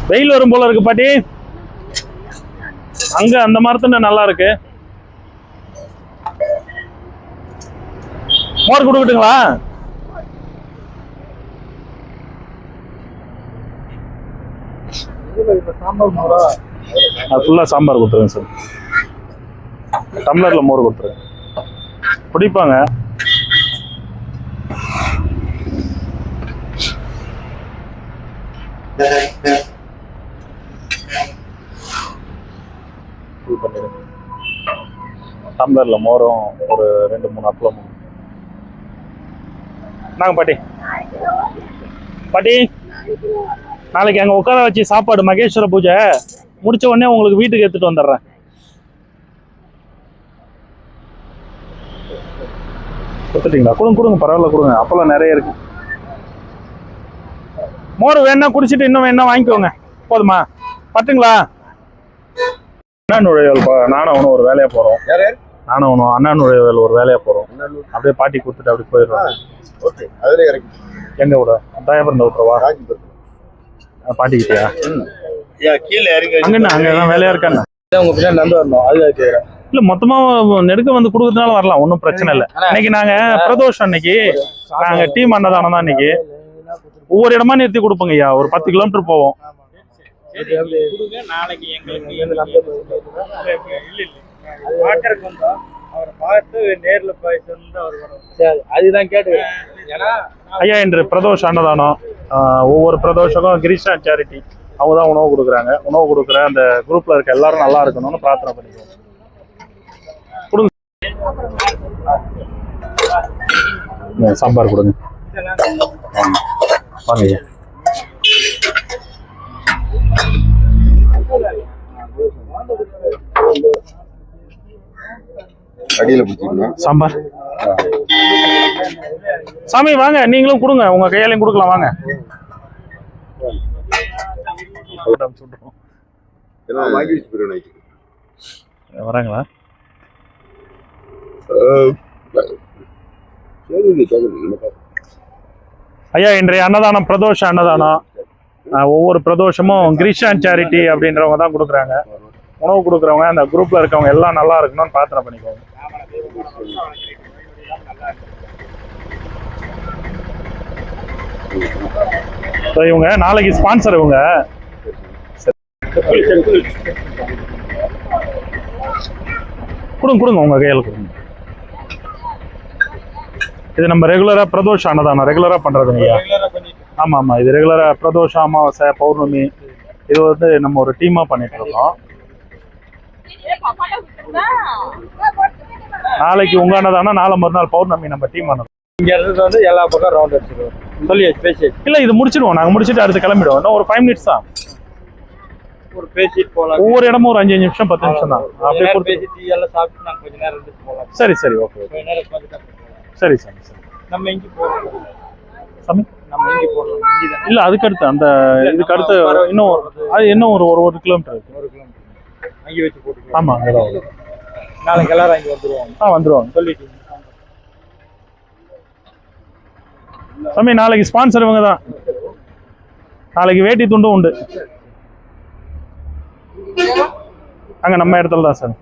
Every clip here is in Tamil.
வெயில் வரும் போல இருக்கு பாட்டி. அங்க அந்த மரத்துல நல்லா இருக்கு. மோர் கொடுக்கட்டுங்களா? ஃபுல்லா சாம்பார் கொடுத்துருங்க சார். டம்ளர்ல மோர் கொடுத்துருங்க. குடிப்பாங்க. டம்ளர்ல மோரும் ஒரு 2-3 அப்பளமும். நாங்க பாட்டி பாட்டி நாளைக்கு அங்க உட்கார வச்சு சாப்பாடு மகேஸ்வர பூஜை முடிச்ச உடனே உங்களுக்கு வீட்டுக்கு எடுத்துட்டு வந்துடுறேன். கொடுத்துட்டீங்களா? கொடுங்க பரவாயில்ல கொடுங்க. அப்பளம் நிறைய இருக்கு. மோர் வேணா குடிச்சிட்டு இன்னும் வேணா வாங்கிக்கோங்க. போதுமா? பட்டுங்களா? அண்ணா நுழைவால் நானும் அவனும் ஒரு வேலையா போறோம். நானும் அவனும் அண்ணா நுழைவால் ஒரு வேலையா போறோம். அப்படியே பாட்டி கொடுத்துட்டு அப்படி போயிடுறோம். எங்க விட தயாபுரம் விட்டுறவா? பாட்டிக்கிட்டியா? அங்கதான் வேலையா இருக்காங்க. இல்ல மொத்தமா நெடுக்க வந்து கொடுக்கறதுனால வரலாம், ஒன்றும் பிரச்சனை இல்லை. இன்னைக்கு நாங்க பிரதோஷம், இன்னைக்கு நாங்க டீம் அன்னதானம் தான். இன்னைக்கு ஒவ்வொரு இடமா நிறுத்தி கொடுப்போங்க ஐயா. ஒரு 10 கிலோமீட்டர் போவோம். ஐயா இன்று பிரதோஷ அன்னதானம். ஒவ்வொரு பிரதோஷக்கும் கிரீஷா சேரிட்டி அவங்க தான் உணவு கொடுக்குறாங்க. உணவு கொடுக்குற அந்த குரூப்ல இருக்க எல்லாரும் நல்லா இருக்கணும்னு பிரார்த்தனை பண்ணிக்குவோம். கொடுங்க சாம்பார் கொடுங்க. வாங்க சாம்பார். சாமி வாங்க, நீங்களும் கொடுங்க, உங்க கையாலையும் கொடுக்கலாம். வாங்க வராங்களா? ஐயா இன்றைய அன்னதானம் பிரதோஷ அன்னதானம். ஒவ்வொரு பிரதோஷமும் கிரீஷான் சேரிட்டி அப்படின்றவங்க தான் கொடுக்குறாங்க. உணவு கொடுக்குறவங்க அந்த குரூப்ல இருக்கவங்க எல்லாம் நல்லா இருக்கணும்னு பிரார்த்தனை பண்ணிக்கோங்க. இவங்க நாளைக்கு ஸ்பான்சர். இவங்க கொடுங்க உங்க கையால் கொடுங்க. இது நம்ம ரெகுலரா பிரதோஷ அன்னதானம் ரெகுலரா பண்றதுங்க ஐயா. ஆமா இது ரெகுலரா பிரதோஷம், அமாவாசை, பௌர்ணமி இது வந்து நம்ம ஒரு டீமா பண்ணிட்டு இருக்கோம். நாளைக்கு உங்க அன்னதானம், நாளை மறுநாள் பௌர்ணமி நம்ம டீம் அன்னதானம். இங்க இருந்து வந்து எல்லா பக்கம் ரவுண்ட் அடிச்சிடுவோம். சொல்லியாச்சு பேசி இல்ல இது முடிச்சிடுவோம். நாங்க முடிச்சுட்டு அடுத்து கிளம்பிடுவோம். இன்னும் ஒரு 5 மினிட்ஸ் தான். ஒரு பேசிட்டு போலாம். ஒவ்வொரு இடமும் ஒரு 5 நிமிஷம் 10 நிமிஷம் தான். அப்படியே பேசிட்டு எல்லாம் சாப்பிட்டு நாங்க கொஞ்ச நேரம் இருந்துட்டு போலாம். சரி ஓகே. கொஞ்ச நேரம் உட்கார்ந்து சரி. நம்ம இங்க போறோம் சாமி. நம்ம இங்க போறோம். இல்ல அதுக்கு அடுத்து அந்த இதுக்கு அடுத்து இன்னும் அது இன்னும் ஒரு 1 கிலோமீட்டர் இருக்கு. 1 கிலோமீட்டர் அங்க வெச்சு போட்டுக்கலாம். ஆமா அங்கதான். நாளைக்கு எல்லாரும் அங்க வந்துருவாங்க. வந்துருவாங்க சொல்லிட்டீங்க சாமி. நாளைக்கு ஸ்பான்சர் இவங்க தான். நாளைக்கு வேட்டி துண்டும் உண்டு. அங்க நம்ம இடத்துல தான் சார்.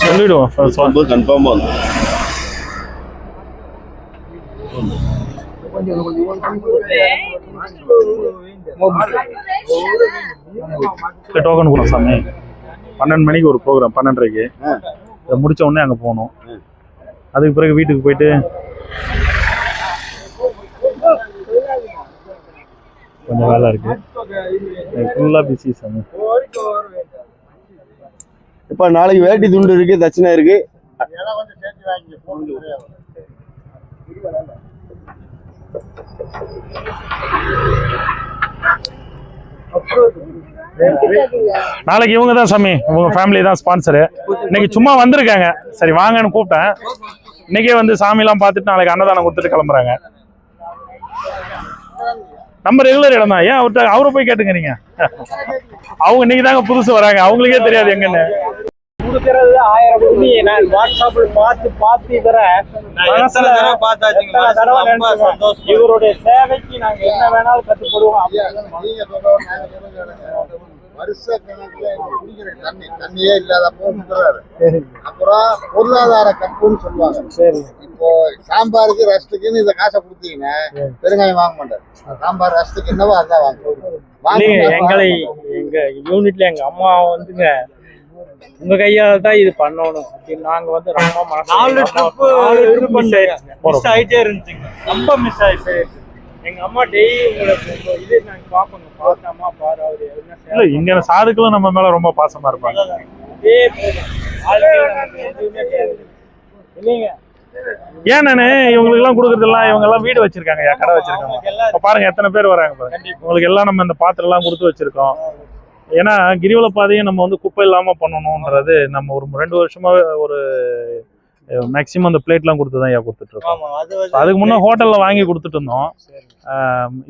சொல்லிடுவோம் கன்ஃபார்மா. டோக்கன் கூட சாமி 12 மணிக்கு ஒரு ப்ரோக்ராம், 12:30க்கு இதை முடிச்ச உடனே அங்கே போகணும். அதுக்கு பிறகு வீட்டுக்கு போயிட்டு கொஞ்சம் வேலை இருக்கு. ஃபுல்லாக பிஸி சாமி. இப்போ நாளைக்கு வேட்டி துண்டு இருக்கு, தட்சிணை இருக்கு. நாளைக்கு இவங்க தான் சாமி, இவங்க ஃபேமிலி தான் ஸ்பான்சரு. இன்னைக்கு சும்மா வந்திருக்காங்க, சரி வாங்கன்னு கூப்பிட்டேன். இன்னைக்கே வந்து சாமிலாம் பார்த்துட்டு நாளைக்கு அன்னதானம் கொடுத்துட்டு கிளம்புறாங்க. நம்ம ரெகுலர் இடம் தான். ஏன் அவரை போய் கேட்டுங்க நீங்க. அவங்க இன்னைக்கு தாங்க புதுசு வராங்க, அவங்களுக்கே தெரியாது எங்கன்னு. கொடுக்கறது 1000 புள்ளி நான் வாட்ஸ்அப்ல பார்த்து இதர மனசுல இவருடைய சேவைக்கு நாங்க என்ன வேணாலும் கட்டுப்படுவோம். வருஷ கணக்குல குடிக்கிற தண்ணியே இல்லாதப்போ கொடுக்குறாரு. அப்புறம் பொருளாதார கப்புன்னு சொல்லுவாங்க. சரி, இப்போ சாம்பாருக்கு ரசத்துக்குன்னு இந்த காசை கொடுத்தீங்கன்னா பெருங்காயம் வாங்க மாட்டாரு. சாம்பார் ரசத்துக்கு என்னவோ அதான் எங்களை எங்க யூனிட்ல எங்க அம்மா வந்துங்க உங்க கையால தான் இது பண்ணணும் அப்படின்னு நாங்க வந்து ரொம்ப 4 ட்ரிப் மிஸ் ஆயிட்டே இருந்துச்சுங்க. ரொம்ப மிஸ் ஆயிட்டு எங்க அம்மா டெய்லி உங்களுக்கு இது நாங்க பாப்போங்க. பார்த்தாமா பாரு அவரு இல்ல இங்க சாதுக்களும் நம்ம மேல ரொம்ப பாசமா இருப்பாங்க. இதே எதுவுமே இல்லைங்க. ஏன் நானு இவங்களுக்கு எல்லாம் கொடுக்கறதெல்லாம் இவங்க எல்லாம் வீடு வச்சிருக்காங்க, கடை வச்சிருக்காங்க. இப்ப பாருங்க எத்தனை பேர் வராங்க பாருங்க. உங்களுக்கு எல்லாம் நம்ம இந்த பாத்திரம் எல்லாம் கொடுத்து வச்சிருக்கோம். ஏன்னா கிரிவல பாதையும் நம்ம வந்து குப்பை இல்லாம பண்ணணும்ன்றது நம்ம ஒரு 2 வருஷமா ஒரு மேக்சிமம் அந்த பிளேட்லாம் கொடுத்து தான் கொடுத்துட்டு இருக்கோம். அதுக்கு முன்னே ஹோட்டல்ல வாங்கி கொடுத்துட்டு இருந்தோம்.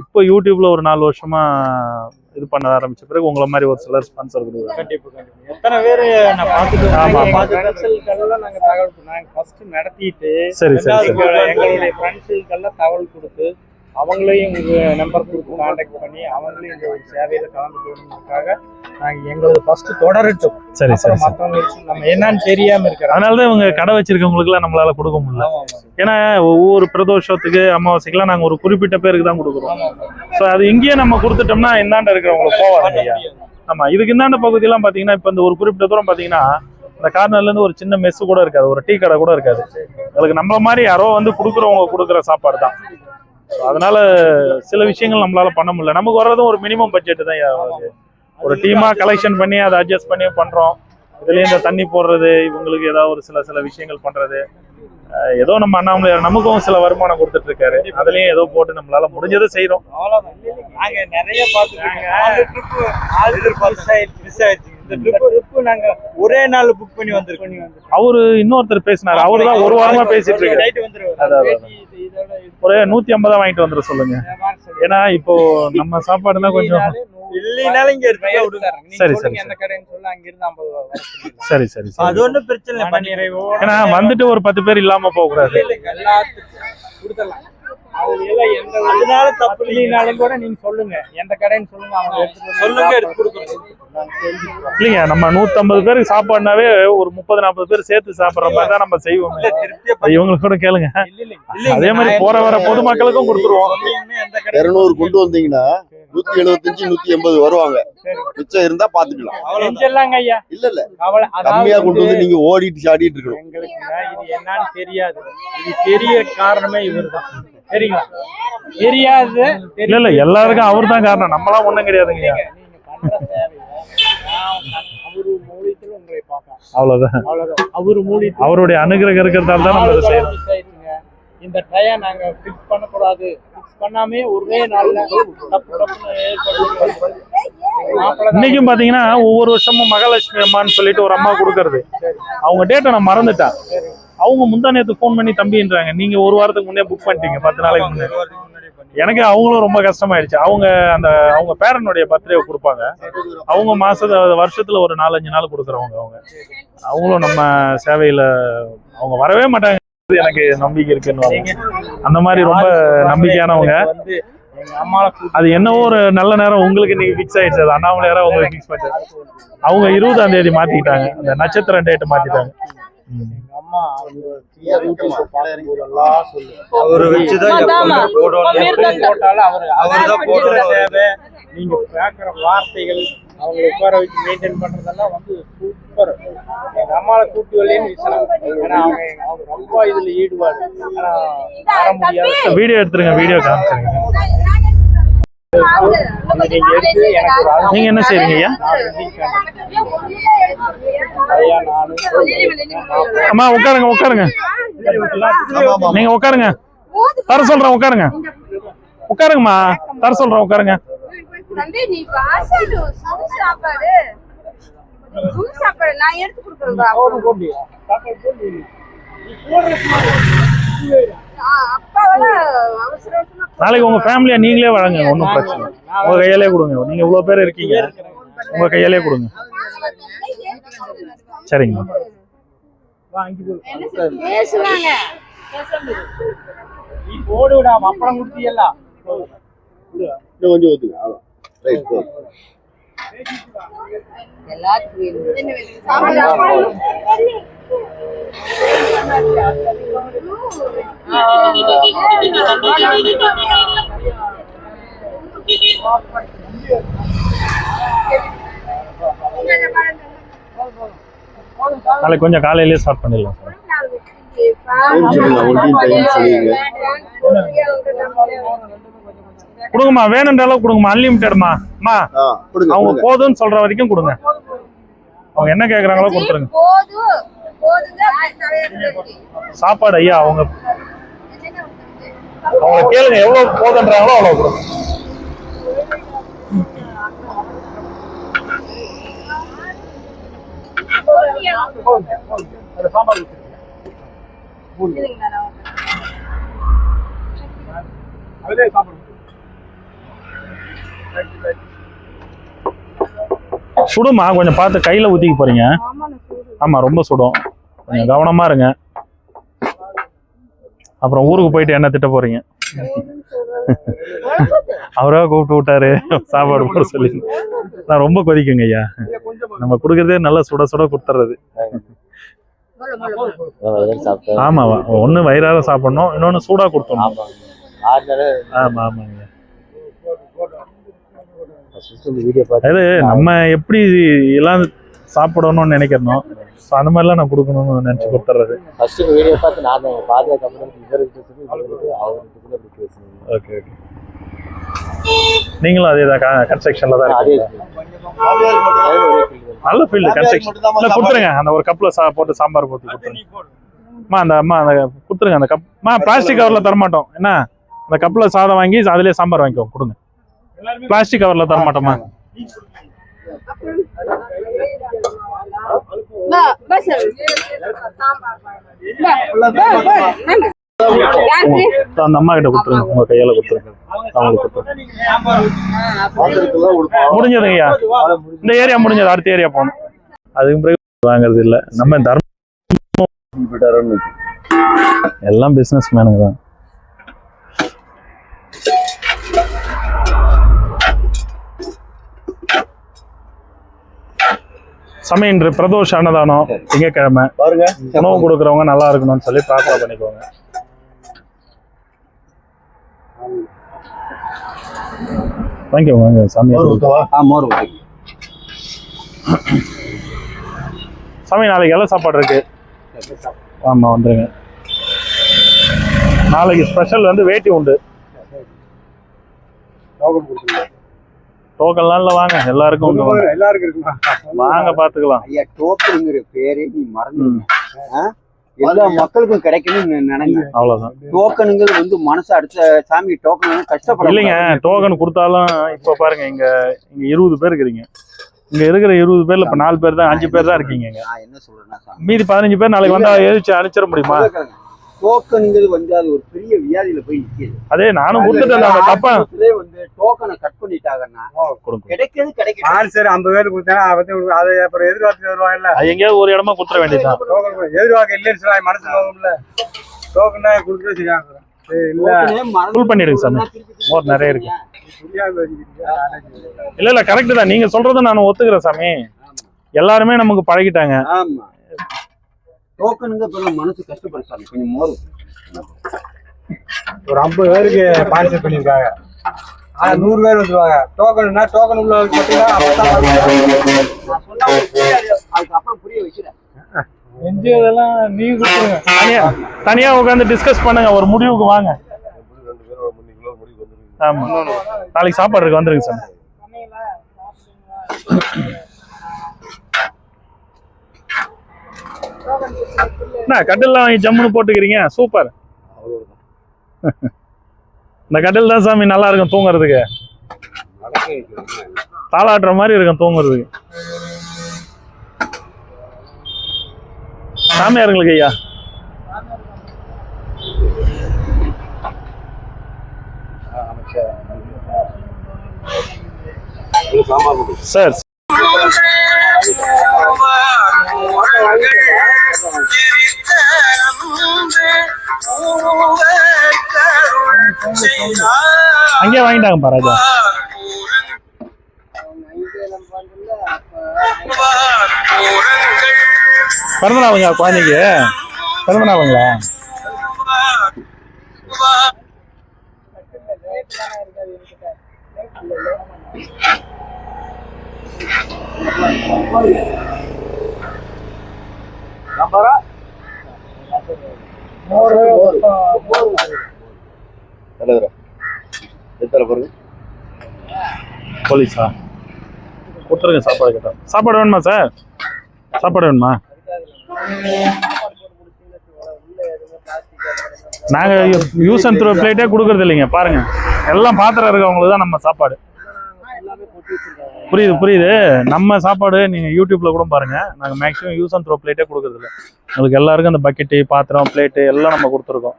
இப்போ யூடியூப்ல ஒரு 4 வருஷமா இது பண்ண ஆரம்பிச்ச பிறகு உங்களை மாதிரி ஒரு சிலர் ஸ்பான்சர் கொடுக்குறாங்க. கண்டிப்பா எத்தனை பேர் நான் பார்த்துட்டு நாங்க தகவல் நாங்க ஃபர்ஸ்ட் நடத்திட்டு சரி எங்களுடைய ஃப்ரெண்ட்ஸுக்கெல்லாம் தகவல் கொடுத்து அவங்களையும் உங்க நம்பர் கொடுத்து கான்டாக்ட் பண்ணி அவங்களையும் இந்த ஒரு சேவையில கலந்து போடுறதுக்காக நாங்க எங்களது ஃபர்ஸ்ட் தொடரட்டும். சரி மற்றவங்களுக்கு நம்ம என்னன்னு தெரியாம இருக்கிறோம். அதனாலதான் இவங்க கடை வச்சிருக்கவங்களுக்கு எல்லாம் நம்மளால கொடுக்க முடியல. ஏன்னா ஒவ்வொரு பிரதோஷத்துக்கு அமாவாசைக்கெல்லாம் நாங்க ஒரு குறிப்பிட்ட பேருக்கு தான் கொடுக்குறோம். ஸோ அது இங்கேயே நம்ம கொடுத்துட்டோம்னா இந்தாண்ட இருக்கிறவங்களுக்கு போவாங்க இல்லையா. ஆமா, இதுக்கு இந்தாண்ட பகுதியெல்லாம் பாத்தீங்கன்னா இப்ப இந்த ஒரு குறிப்பிட்ட தூரம் பாத்தீங்கன்னா இந்த கார்னர்ல இருந்து ஒரு சின்ன மெஸ் கூட இருக்காது, ஒரு டீ கடை கூட இருக்காது. அதுக்கு நம்மள மாதிரி யாரோ வந்து கொடுக்குறவங்க கொடுக்குற சாப்பாடு தான். அதனால சில விஷயங்கள் நம்மளால பண்ண முடியல. நமக்கு வர்றதும் ஒரு மினிமம் பட்ஜெட் தான். ஒரு டீமா கலெக்ஷன் பண்ணி அதை அட்ஜஸ்ட் பண்ணி பண்றோம். இதுலயும் இந்த தண்ணி போடுறது, இவங்களுக்கு ஏதாவது ஒரு சில விஷயங்கள் பண்றது, ஏதோ நம்ம அண்ணாமலையார் நமக்கும் சில வருமானம் கொடுத்துட்டு இருக்காரு. அதுலயும் ஏதோ போட்டு நம்மளால முடிஞ்சதை செய்யறோம். நாங்க நிறைய நாங்க ஒரே நாள் புக் பண்ணி வந்திருக்கோம். அவரு இன்னொருத்தர் பேசினாரு, அவரு தான் ஒரு வாரமா பேசிட்டு இருக்காரு. ஒரு 150 வாங்கிட்டு வந்துட சொல்லுங்க. ஏன்னா இப்போ நம்ம சாப்பாடுனா கொஞ்சம் சரி அது ஒண்ணும் பிரச்சனை இல்லை. ஏன்னா வந்துட்டு ஒரு 10 பேர் இல்லாம போக கூடாது. அதனால தப்பு இல்லைனாலும் கூட நீங்க சொல்லுங்க, எந்த கடைன்னு சொல்லுங்க, அவங்க சொல்லுங்க எடுத்து கொடுக்கணும். இல்லைங்க, நம்ம 150 பேருக்கு சாப்பாடுனாவே ஒரு 30-40 பேர் சேர்த்து சாப்பிடுற மாதிரி தான் நம்ம செய்வோம். இவங்களுக்கு கூட கேளுங்க. அதே மாதிரி போற வர பொதுமக்களுக்கும் கொடுத்துருவோம். 200 கொண்டு வந்தீங்கன்னா 175-180 வருவாங்க. மிச்சம் இருந்தா பாத்துக்கலாம். இல்ல கம்மியா கொண்டு வந்து நீங்க ஓடிட்டு சாடிட்டு இருக்கணும். எங்களுக்கு இது என்னன்னு தெரியாது. இது தெரிய காரணமே இவர்தான். சரிங்களா? தெரியாது இல்ல எல்லாருக்கும் அவர் தான் காரணம், நம்மளாம் ஒண்ணும் கிடையாதுங்க. அவ்வளவுதான். அவருடைய அனுகிரகம் இருக்கிறதால தான் நம்ம இதை செய்யறோம். இந்த ட்ரையை நாங்க ஃபிக்ஸ் பண்ணக்கூடாது. ஃபிக்ஸ் பண்ணாமே ஒரே நாள்ல இன்னைக்கும் பாத்தீங்கன்னா ஒவ்வொரு வருஷமும் மகாலட்சுமி அம்மான்னு சொல்லிட்டு ஒரு அம்மா கொடுக்கறது. அவங்க டேட்டை நான் மறந்துட்டேன். அவங்க முந்தா நேரத்து போன் பண்ணி தம்பின்றாங்க, நீங்க ஒரு வாரத்துக்கு முன்னே புக் பண்ணிட்டீங்க, 10 நாளைக்கு முன்னே. எனக்கு அவங்களும் ரொம்ப கஷ்டமாயிடுச்சு. அவங்க பேரனுடைய பர்த்டே கொடுப்பாங்க. அவங்க வருஷத்துல ஒரு 4-5 நாள் கொடுக்குறவங்க. அவங்களும் நம்ம சேவையில அவங்க வரவே மாட்டாங்க. எனக்கு நம்பிக்கை இருக்குன்னு அந்த மாதிரி ரொம்ப நம்பிக்கையானவங்க. அது என்னவோ ஒரு நல்ல நேரம் உங்களுக்கு இன்னைக்கு ஃபிக்ஸ் ஆயிடுச்சு. அது அண்ணாமலையாரா உங்களுக்கு ஃபிக்ஸ் பண்ணிட்டாங்க. அவங்க 20ஆம் தேதி மாத்திக்கிட்டாங்க, அந்த நட்சத்திரம் டேட் மாத்திட்டாங்க. அவரு வச்சுதான் நீங்க கேட்கிற வார்த்தைகள், அவங்க உட்கார வச்சு மெயின்டைன் பண்றதெல்லாம் வந்து சூப்பர். எங்க அம்மாவை கூட்டி வரலன்னு வீசலாம். ஏன்னா அவங்க ரொம்ப இதுல ஈடுபாடு. ஆனா வர முடியாது. வீடியோ எடுத்துருங்க, வீடியோ காமிச்சிருங்க. நீங்க என்ன செய்றீங்க ஐயா? அம்மா உட்காருங்க. நீங்க உட்காருங்க, தர சொல்றேன். உட்காருங்கம்மா, தர சொல்றேன். உட்காருங்க. நான் எடுத்து கொடுக்குறேன். நாளைக்கு உங்க ஃபேமிலியா நீங்களே வழங்க, ஒன்றும் பிரச்சனை. உங்க கையாலே கொடுங்க. நீங்க இவ்வளவு பேர் இருக்கீங்க, உங்க கையாலே கொடுங்க. சரிங்க. பேசுவாங்க. நீ போடுடா அப்பளம் குடுத்தியல்ல இன்னும் கொஞ்சம் ஊத்துங்க அவ்வளோ. ரைட் போதும். நாளைக்கு கொஞ்சம் காலையிலேயே ஸ்டார்ட் பண்ணிடலாம் சார். கொடுங்கம்மா, வேணுன்ற அளவு கொடுங்கம்மா, அன்லிமிட்டட்மா. அம்மா கொடுங்க அவங்க போதும்னு சொல்ற வரைக்கும் கொடுங்க. அவங்க என்ன கேக்குறாங்களோ கொடுத்துருங்க. சாப்பாடு ஐயா அவங்க கேளுங்க, எவ்வளவு போதுன்றாங்களோ அவ்வளவு கொடுங்க. சுடுமா, கொஞ்சம் பார்த்து கையில ஊத்திக்க போறீங்க. ஆமா ரொம்ப சுடும், கொஞ்சம் கவனமா இருங்க. அப்புறம் ஊருக்கு போயிட்டு என்ன திட்ட போறீங்க? அவரா கூப்பிட்டு விட்டாரு சாப்பாடு போட சொல்லி. நான் ரொம்ப கொதிக்குங்க ஐயா, நம்ம கொடுக்கறதே நல்லா சுட சுட கொடுத்துறது. ஆமா, ஒண்ணு வயிறார சாப்பிடணும், இன்னொன்னு சூடா கொடுத்தோம். ஆமா ஆமாங்க. அது நம்ம எப்படி எல்லாம் சாப்பிடணும்னு நினைக்கிறோம், அந்த மாதிரிலாம் நான் கொடுக்கணும்னு நினைச்சு கொடுத்துறது. Okay okay. நீங்களும் அதே தான் கன்ஸ்ட்ரக்ஷன்ல தான் இருக்கீங்க. நல்ல ஃபீல்டு கன்ஸ்ட்ரக்ஷன். இல்லை கொடுத்துருங்க, அந்த ஒரு கப்பில் போட்டு சாம்பார் போட்டு கொடுத்துருங்க. அந்த கொடுத்துருங்க அந்த கப். பிளாஸ்டிக் கவரில் தரமாட்டோம் என்ன, அந்த கப்பில் சாதம் வாங்கி அதிலே சாம்பார் வாங்கிக்கோ கொடுங்க. பிளாஸ்டிக் கவரில் தரமாட்டோமா? அந்த அம்மா கிட்ட கொடுத்துருங்க, உங்க கையால கொடுத்துருங்க. முடிஞ்சதுங்கய்யா, இந்த ஏரியா முடிஞ்சது, அடுத்த ஏரியா போகணும். அதுக்கு பிறகு வாங்குறது இல்லை நம்ம. தர்மம் எல்லாம் பிசினஸ் மேனுங்க தான். சமையன்று பிரதோஷ அன்னதானம் திங்கக்கிழமை. பாருங்க, உணவு கொடுக்குறவங்க நல்லா இருக்கணும்னு சொல்லி பிரார்த்தனை பண்ணிக்கோங்க. வாங்கிக்கோங்க சாமி. சாமி நாளைக்கு எல்லாம் சாப்பாடு இருக்கு. ஆமா வந்துருங்க. நாளைக்கு ஸ்பெஷல் வந்து வேட்டி உண்டு. டோக்கன்லாம் இல்ல, வாங்க எல்லாருக்கும் உண்டு. எல்லாருக்கும் இருக்குமா? வாங்க பாத்துக்கலாம். ஐயா டோக்கனுங்கிற பேரே நீ மறந்து, எல்லா மக்களுக்கும் கிடைக்கணும்னு நினைங்க. அவ்வளவுதான். டோக்கனுங்கிறது வந்து மனசு அடுத்த சாமி டோக்கன் கஷ்டப்பட இல்லைங்க. டோக்கன் கொடுத்தாலும் இப்ப பாருங்க, இங்க 20 பேர் இருக்கிறீங்க. இங்க இருக்கிற 20 பேர்ல இப்ப 4 பேர் தான் 5 பேர் தான் இருக்கீங்க. நான் என்ன சொல்றேன்னா, மீதி 15 பேர் நாளைக்கு வந்தா எழுச்சி அனுப்பிச்சிட முடியுமா? டோக்கனுங்கிறது வந்து அது ஒரு பெரிய வியாதியில போய் நிக்குது. அதே நானும் கொடுத்துட்டேன். அந்த தப்பா வந்து டோக்கனை கட் பண்ணிட்டாங்கன்னா கிடைக்கிறது கிடைக்கும். 50 பேர் கொடுத்தா அதை அப்புறம் எதிர்பார்த்து வருவாங்கல்ல, எங்கேயாவது ஒரு இடமா கொடுத்துட வேண்டியதுதான். எதிர்பார்க்க இல்லைன்னு சொன்னா மனசு போகும்ல. டோக்கனா கொடுத்துட்டு செய்யாங்க. ஃபுல் பண்ணிடுங்க சாமி, மோர் நிறைய இருக்கு. இல்ல கரெக்ட் தான் நீங்க சொல்றத நான் ஒத்துக்கிறேன் சாமி. எல்லாருமே நமக்கு பழகிட்டாங்க. ஆமா, டோக்கனுங்க மனசு கஷ்டப்படும் சாமி. கொஞ்சம் மோர் ஒரு 50 பேருக்கு பார்சல் பண்ணிருக்காங்க. 100 பேர் வந்துருவாங்க. டோக்கன்னா டோக்கன் உள்ள அதுக்கப்புறம் புரிய வைக்கிறேன். எஞ்சியதெல்லாம் நீங்க கொடுத்துருங்க. தனியா உட்காந்து டிஸ்கஸ் பண்ணுங்க, ஒரு முடிவுக்கு வாங்க. ஆமா, நாளைக்கு சாப்பாடு இருக்கு, வந்துருங்க சார். என்ன கட்டில்லாம் வாங்கி ஜம்முன்னு போட்டுக்கிறீங்க, சூப்பர். இந்த கட்டில் தான் சாமி நல்லா இருக்கும் தூங்குறதுக்கு. தாளாட்டுற மாதிரி இருக்கும் தூங்குறதுக்கு. சாமியாருங்களுக்கு ஐயா சார் அங்கேயே வாங்கிட்டாங்கப்பா ராஜா. பிறந்தனாவுங்க குழந்தைக்கு பிறந்தனாவுங்களா? எத்தனை பாருங்க போலீஸா கொடுத்துருங்க. சாப்பாடு கேட்டா சாப்பாடு வேணுமா சார்? சாப்பாடு வேணுமா? நாங்க யூஸ் அண்ட் த்ரோ பிளேட்டே கொடுக்கறது இல்லைங்க. பாருங்க எல்லாம் பாத்திரம் இருக்கவங்களுக்கு தான் நம்ம சாப்பாடு. புரியுது புரியுது. நம்ம சாப்பாடு நீங்க யூடியூப்ல கூட பாருங்க. நாங்க மேக்ஸிமம் யூஸ் அண்ட் த்ரோ பிளேட்டே கொடுக்கறது இல்லை. உங்களுக்கு எல்லாருக்கும் அந்த பக்கெட்டு பாத்திரம் பிளேட்டு எல்லாம் நம்ம கொடுத்துருக்கோம்.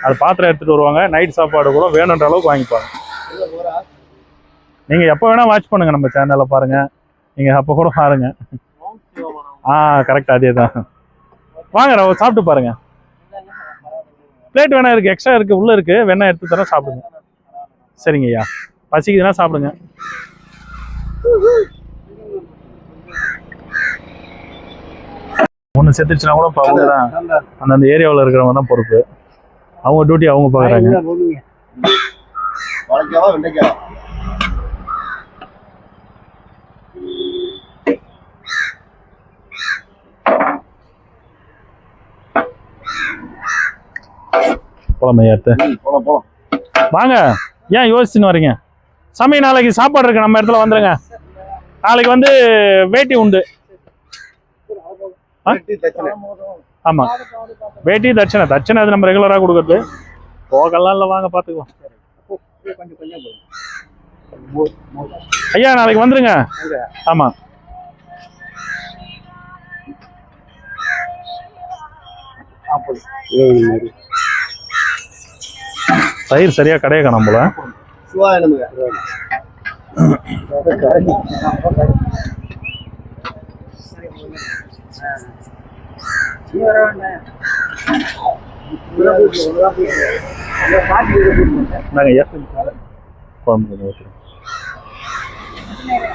அது பாத்திரம் எடுத்துட்டு வருவாங்க. நைட் சாப்பாடு கூட வேணுன்ற அளவுக்கு வாங்கிப்பாங்க. நீங்க எப்போ வேணா வாட்ச் பண்ணுங்க நம்ம சேனல்ல பாருங்க. நீங்க அப்போ கூட பாருங்க. கரெக்ட் அதே தான். வாங்க சாப்பிட்டு பாருங்க. பிளேட் வேணா இருக்கு, எக்ஸ்ட்ரா இருக்கு, உள்ள இருக்கு. வேணா எடுத்து தரேன், சாப்பிடுங்க. சரிங்க ஐயா, பசிக்குதுன்னா சாப்பிடுங்க. ஒன்று செத்துச்சுன்னா கூட அவங்க தான் அந்த ஏரியாவில் இருக்கிறவங்க தான் பொறுப்பு. அவங்க டியூட்டி அவங்க பார்க்குறாங்க. வாங்க, ஏன் யோசிச்சுன்னு வரீங்க? சாமி நாளைக்கு சாப்பாடு இருக்கு, நம்ம இடத்துல வந்துருங்க. நாளைக்கு வந்து வேட்டி உண்டு. ஆமா, வேட்டி தட்சணை. தட்சணை அது நம்ம ரெகுலரா கொடுக்கறது. போகலாம் இல்லை, வாங்க பாத்துக்கலாம். ஐயா நாளைக்கு வந்துருங்க. ஆமா, தயிர் சரியா கடைய காணோம் போல.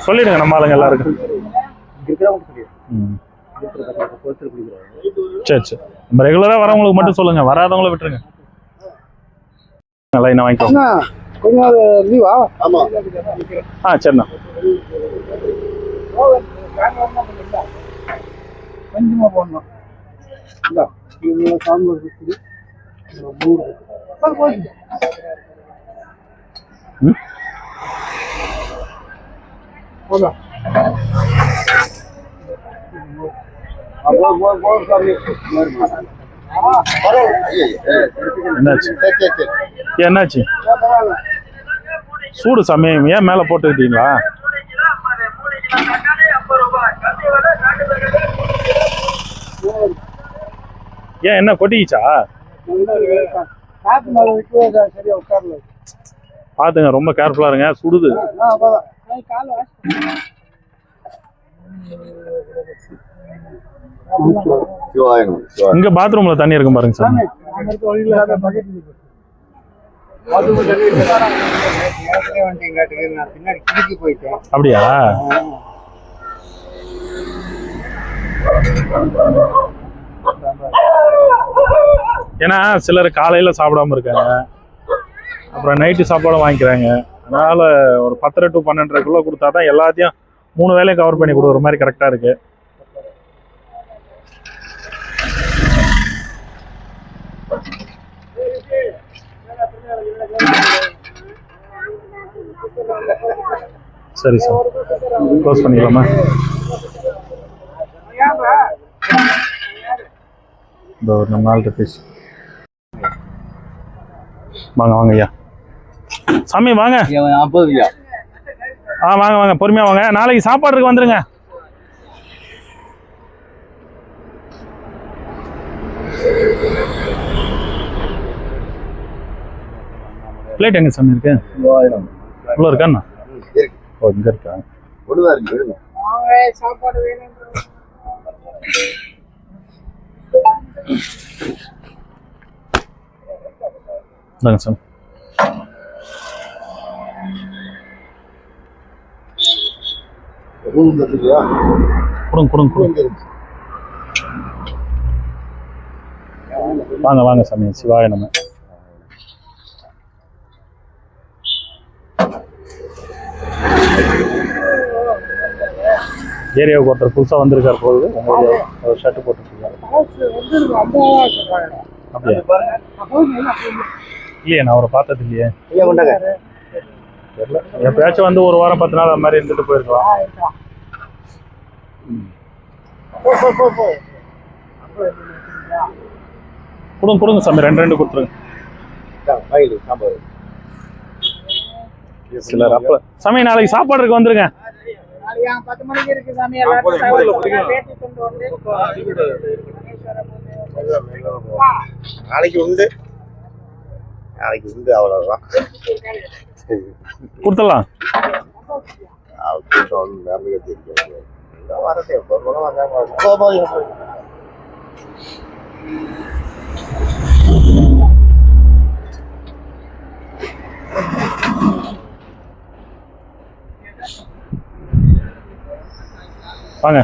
சொல்லிடுங்க நம்ம ஆளுங்க எல்லாருக்கும். சரி சரி, நம்ம ரெகுலரா வரவங்களுக்கு மட்டும் சொல்லுங்க, வராதவங்கள விட்டுருங்க. நல்லா என்ன வாங்கிக்கோங்க. கொஞ்சம் லீவா? ஆமா. சரிண்ணா. கொஞ்சமா போடணும். என்னாச்சு? சூடு சமயம் ஏன் மேல போட்டுக்கிட்டீங்களா? ஏன் என்ன கொட்டிக்கிச்சா? பாத்துங்க, ரொம்ப கேர்ஃபுல்லா இருங்க, சுடுது. இங்க பாத்ரூம்ல தண்ணி இருக்கும் பாருங்க சார். அப்படியா? ஏன்னா சிலர் காலையில சாப்பிடாம இருக்காங்க, அப்புறம் நைட்டு சாப்பாடும் வாங்கிக்கிறாங்க. அதனால ஒரு 10 to 12 கொடுத்தா தான் எல்லாத்தையும் 3 வேலையும் கவர் பண்ணி கொடுக்குற மாதிரி கரெக்டா இருக்கு. சரி சார், க்ளோஸ் பண்ணிக்கலாமா? இந்த ஒரு 4 rupees. வாங்க வாங்க ஐயா. சாமி வாங்க. வாங்க வாங்க, பொறுமையா வாங்க. நாளைக்கு சாப்பாடுக்கு வந்துருங்க. பிளேட் எங்க சாமி இருக்கு? உள்ள இருக்காண்ணா? ஓ, இங்க இருக்கா? சாப்பாடு வேணும். இந்தாங்க சாமி. இல்லையா? கொடுங்க. வாங்க வாங்க சாமி, சிவாய நம்ம. ஏரியாவுக்கு ஒருத்தர் புதுசா வந்திருக்கார் போகுது, உங்களுடைய ஒரு ஷர்ட் போட்டுருக்காரு. அப்படியா? இல்லையே, நான் அவரை பார்த்தது இல்லையே. தெரியல, எப்பயாச்சும் வந்து ஒரு வாரம் 10 நாள் அந்த மாதிரி இருந்துட்டு போயிருக்கலாம். கொடுங்க சாமி, 2 கொடுத்துருங்க. சிலர் அப்ப சாமி நாளைக்கு சாப்பாடு இருக்கு, வந்துருங்க. 10 மணிக்கு இருக்கு சாமி. நாளைக்கு உண்டு அவ்வளவுதான். கொடுத்துடலாம். வாங்க.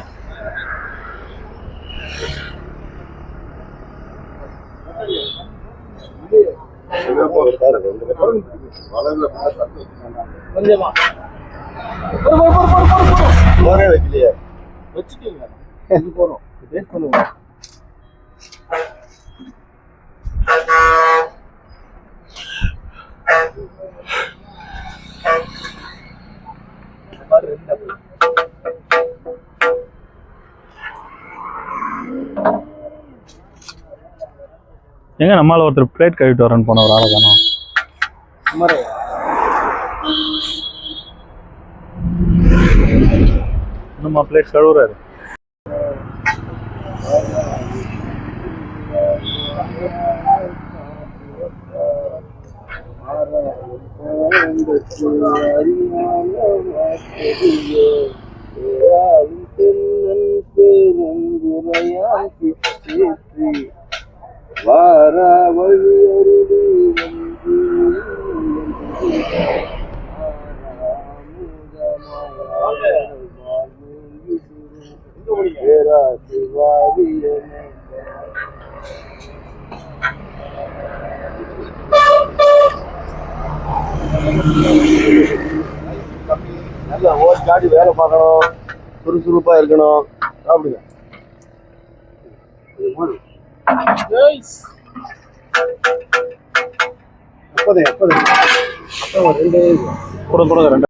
கொஞ்சமா வைக்கலையே, வச்சுக்கோங்க. இது போறோம், டேஸ்ட் பண்ணுங்க. எங்க நம்மால ஒருத்தர் பிளேட் கழுவிட்டு வரேன்னு போன ஒரு ஆளை காணோம். இன்னுமா பிளேட் கழுவுறாரு? நல்லா ஓடி வேலை பார்க்கணும், சுறுசுறுப்பா இருக்கணும். அப்படிங்க கொடுங்க 2.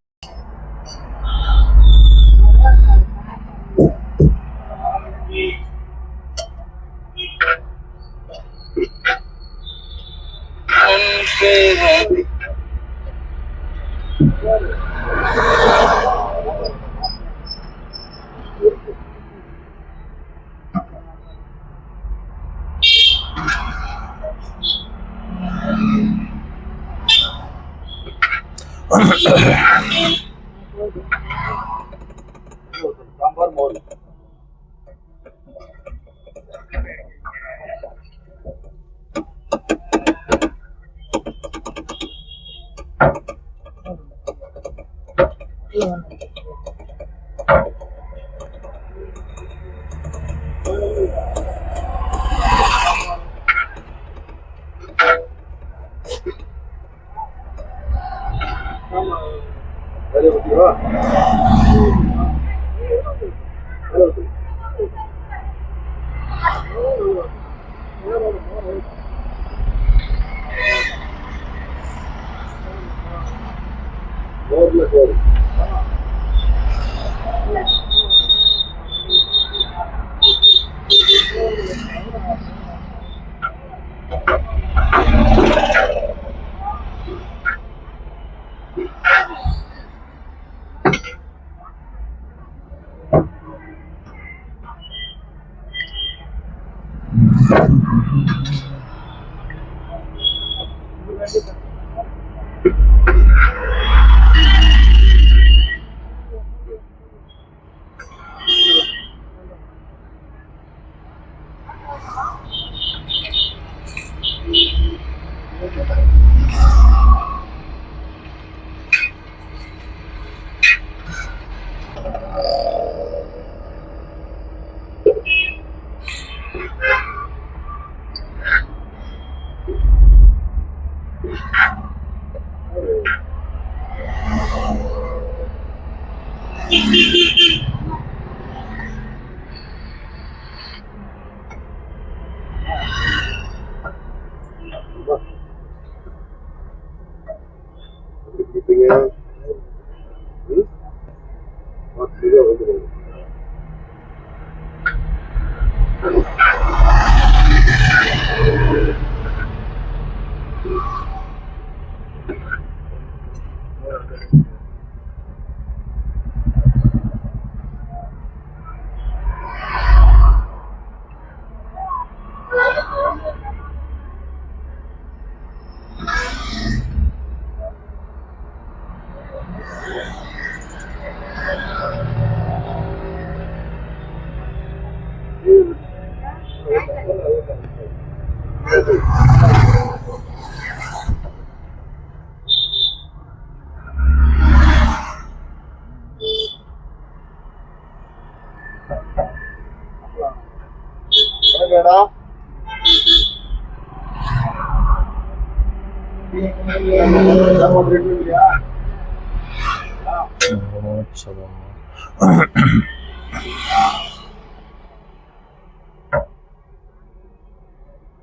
சாம்பார் மோர்.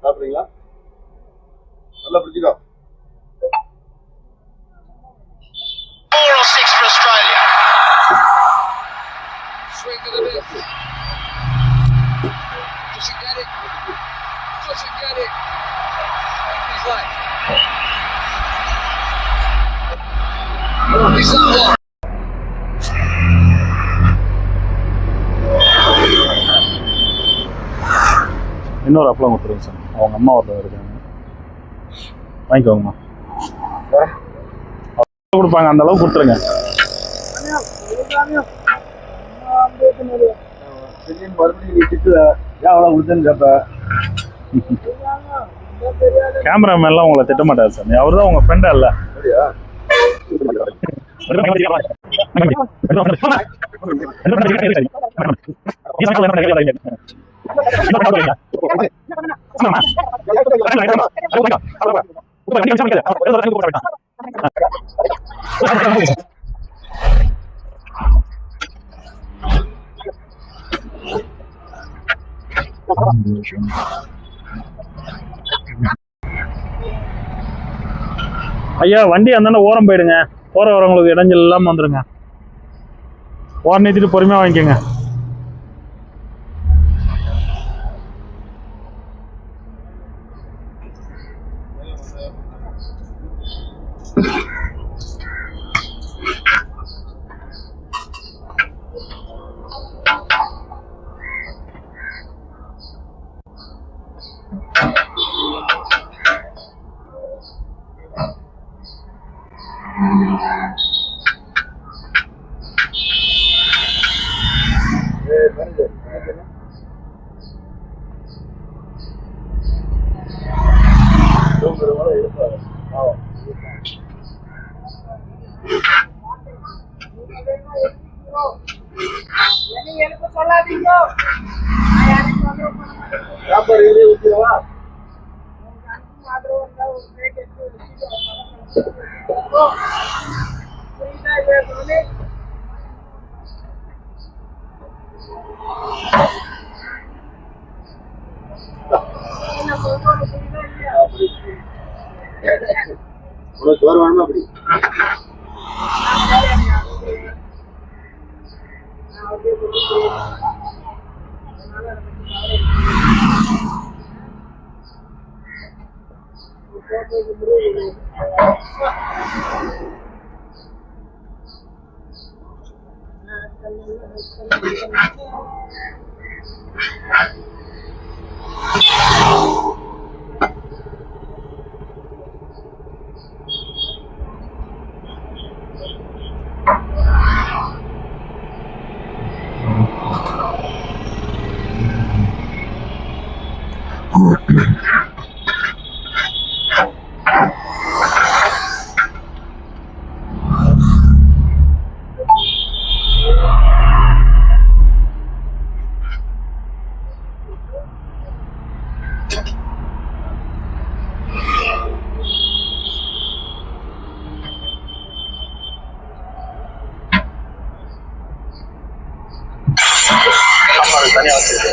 சாப்பிடுறீங்களா? நல்லா பிடிச்சிக்கோ. 4 or 6 for Australia. Swing to the miss. Does he get it? Does he get it? He's like. He's not. இன்னொரு அப்பளம் கொடுத்துருங்க சார். அவங்க அம்மா ஒருத்தவங்க இருக்காங்க, வாங்கிக்கோங்கம்மா. கொடுப்பாங்க, அந்த அளவுக்கு கொடுத்துருங்க. கேமராமேன்லாம் உங்களை திட்ட மாட்டாரு சார், அவர் தான் உங்க ஃப்ரெண்டா இல்ல? ஐயா, வண்டி அந்தாண்ட ஓரம் போயிடுங்க. போற வரவங்களுக்கு இடைஞ்சல் இல்லாம வந்துருங்க. ஓரம் நிறுத்திட்டு பொறுமையா வாங்கிக்கோங்க. சோறு வேணுமா? அப்படி தனியாக வச்சுருக்கு